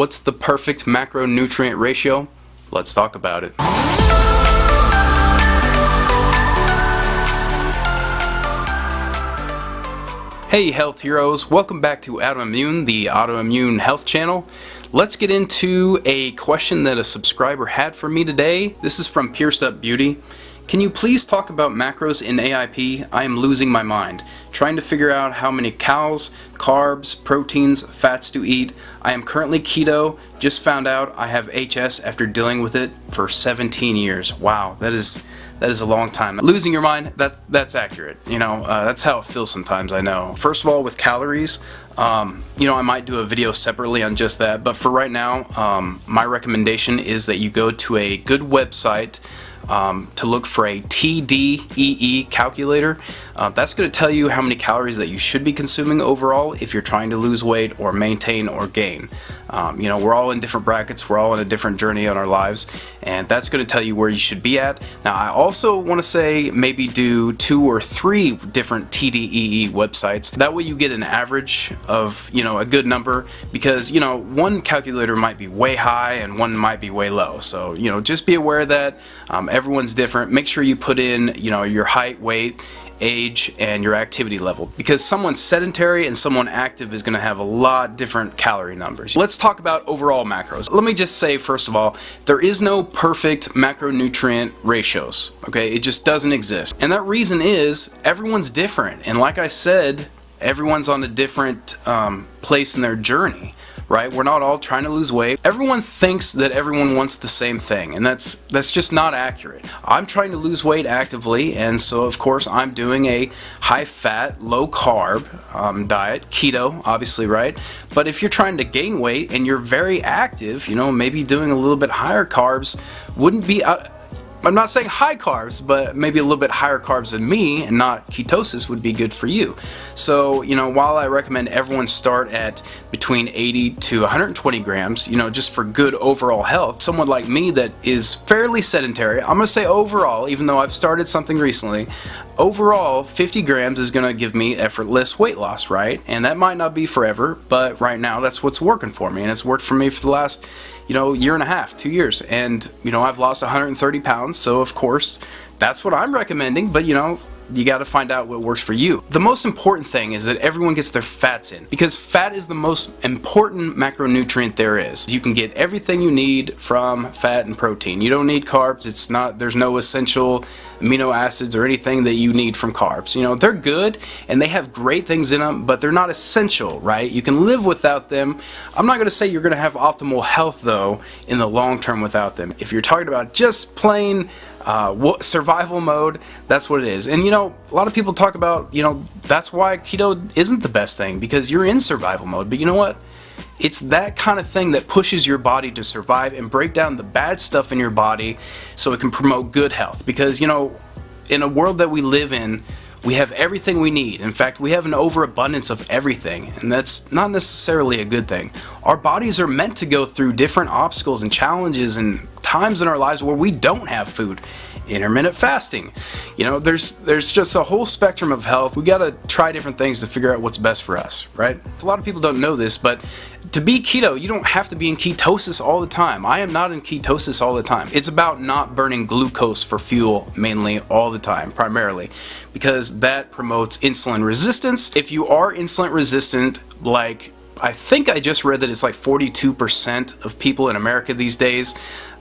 What's the perfect macronutrient ratio? Let's talk about it. Hey health heroes, welcome back to Adamimmune, the autoimmune health channel. Let's get into a question that a subscriber had for me today. This is from Pierced Up Beauty. Can you please talk about macros in AIP? I am losing my mind, trying to figure out how many calories, carbs, proteins, fats to eat. I am currently keto, just found out I have HS after dealing with it for 17 years. Wow, that is a long time. Losing your mind, that's accurate. That's how it feels sometimes, I know. First of all, with calories, I might do a video separately on just that, but for right now, my recommendation is that you go to a good website to look for a TDEE calculator. That's going to tell you how many calories that you should be consuming overall if you're trying to lose weight or maintain or gain. We're all in different brackets, we're all in a different journey in our lives, and that's going to tell you where you should be at. Now, I also want to say maybe do 2 or 3 different TDEE websites. That way you get an average of, a good number, because, one calculator might be way high and one might be way low. So, just be aware of that. Everyone's different. Make sure you put in, your height, weight, age, and your activity level, because someone sedentary and someone active is going to have a lot different calorie numbers. Let's talk about overall macros. Let me just say, first of all, there is no perfect macronutrient ratios, okay? It just doesn't exist. And that reason is everyone's different. And like I said, everyone's on a different place in their journey. Right? We're not all trying to lose weight. Everyone thinks that everyone wants the same thing, and that's just not accurate. I'm trying to lose weight actively, and so of course I'm doing a high-fat, low-carb diet, keto, obviously, right? But if you're trying to gain weight and you're very active, maybe doing a little bit higher carbs wouldn't be I'm not saying high carbs, but maybe a little bit higher carbs than me and not ketosis would be good for you. So, while I recommend everyone start at between 80 to 120 grams, just for good overall health, someone like me that is fairly sedentary, I'm going to say overall, even though I've started something recently, overall 50 grams is going to give me effortless weight loss, right? And that might not be forever, but right now that's what's working for me, and it's worked for me for the last year and a half, 2 years, and I've lost 130 pounds, so of course that's what I'm recommending, but you got to find out what works for you. The most important thing is that everyone gets their fats in, because fat is the most important macronutrient there is. You can get everything you need from fat and protein. You don't need carbs. There's no essential amino acids or anything that you need from carbs. They're good and they have great things in them, but they're not essential, right? You can live without them. I'm not going to say you're going to have optimal health though in the long term without them. If you're talking about just plain survival mode, that's what it is. And a lot of people talk about, that's why keto isn't the best thing, because you're in survival mode. But you know what? It's that kind of thing that pushes your body to survive and break down the bad stuff in your body so it can promote good health. Because, in a world that we live in, we have everything we need. In fact, we have an overabundance of everything, and that's not necessarily a good thing. Our bodies are meant to go through different obstacles and challenges and times in our lives where we don't have food. Intermittent fasting. There's just a whole spectrum of health. We got to try different things to figure out what's best for us, right? A lot of people don't know this, but to be keto, you don't have to be in ketosis all the time. I am not in ketosis all the time. It's about not burning glucose for fuel mainly all the time, primarily, because that promotes insulin resistance. If you are insulin resistant, like I think I just read that it's like 42% of people in America these days,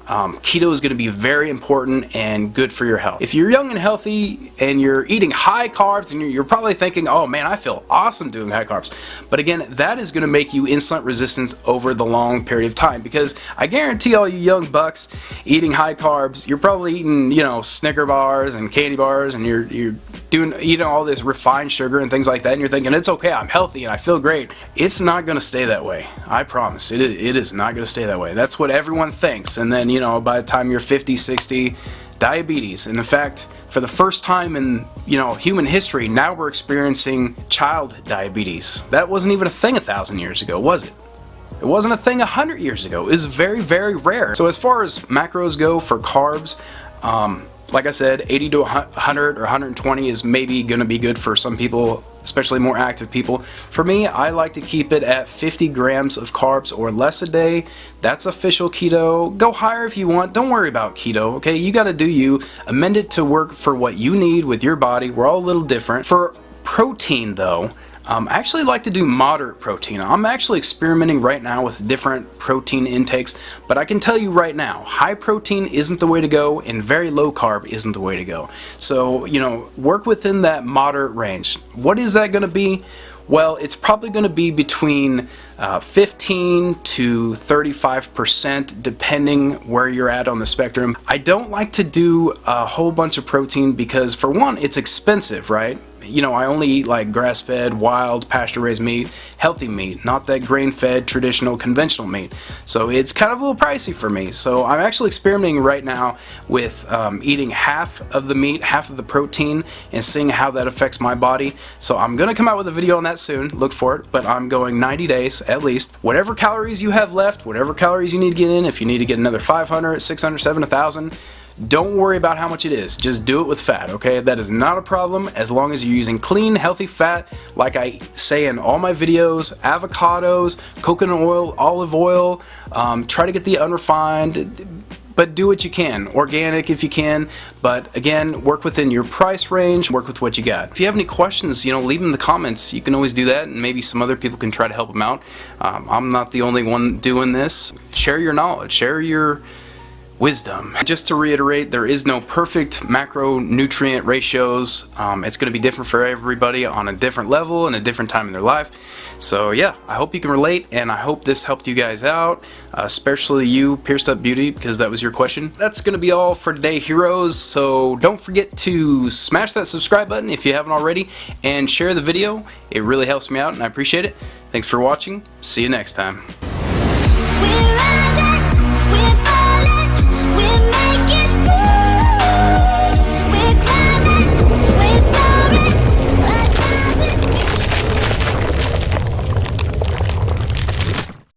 keto is going to be very important and good for your health. If you're young and healthy and you're eating high carbs, and you're probably thinking, oh man, I feel awesome doing high carbs. But again, that is going to make you insulin resistant over the long period of time, because I guarantee all you young bucks eating high carbs, you're probably eating, Snicker bars and candy bars, and you're eating all this refined sugar and things like that, and you're thinking, it's okay, I'm healthy and I feel great. It's not going to stay that way. I promise. It is not going to stay that way. That's what everyone thinks. And then, by the time you're 50, 60, diabetes. And in fact, for the first time in, human history, now we're experiencing child diabetes. That wasn't even a thing 1,000 years ago, was it? It wasn't a thing 100 years ago. It was very, very rare. So as far as macros go for carbs, like I said, 80 to 100 or 120 is maybe going to be good for some people especially more active people. For me, I like to keep it at 50 grams of carbs or less a day. That's official keto. Go higher if you want. Don't worry about keto, okay? You gotta do you. Amend it to work for what you need with your body. We're all a little different. For protein though, I actually like to do moderate protein. I'm actually experimenting right now with different protein intakes, but I can tell you right now, high protein isn't the way to go and very low carb isn't the way to go. So, you know, work within that moderate range. What is that going to be? Well, it's probably going to be between 15 to 35% depending where you're at on the spectrum. I don't like to do a whole bunch of protein because, for one, it's expensive, right? You know, I only eat like grass-fed, wild, pasture-raised meat, healthy meat, not that grain-fed, traditional, conventional meat. So it's kind of a little pricey for me. So I'm actually experimenting right now with eating half of the meat, half of the protein, and seeing how that affects my body. So I'm going to come out with a video on that soon. Look for it. But I'm going 90 days at least. Whatever calories you have left, whatever calories you need to get in, if you need to get another 500, 600, 700, 1,000, don't worry about how much it is. Just do it with fat, okay? That is not a problem as long as you're using clean, healthy fat, like I say in all my videos, avocados, coconut oil, olive oil. Try to get the unrefined, but do what you can. Organic if you can, but again, work within your price range, work with what you got. If you have any questions, you know, leave them in the comments. You can always do that, and maybe some other people can try to help them out. I'm not the only one doing this. Share your knowledge, share your wisdom. Just to reiterate, there is no perfect macronutrient ratios. It's going to be different for everybody on a different level and a different time in their life. So yeah, I hope you can relate, and I hope this helped you guys out, especially you, Pierced Up Beauty, because that was your question. That's going to be all for today, heroes. So don't forget to smash that subscribe button if you haven't already, and share the video. It really helps me out, and I appreciate it. Thanks for watching. See you next time.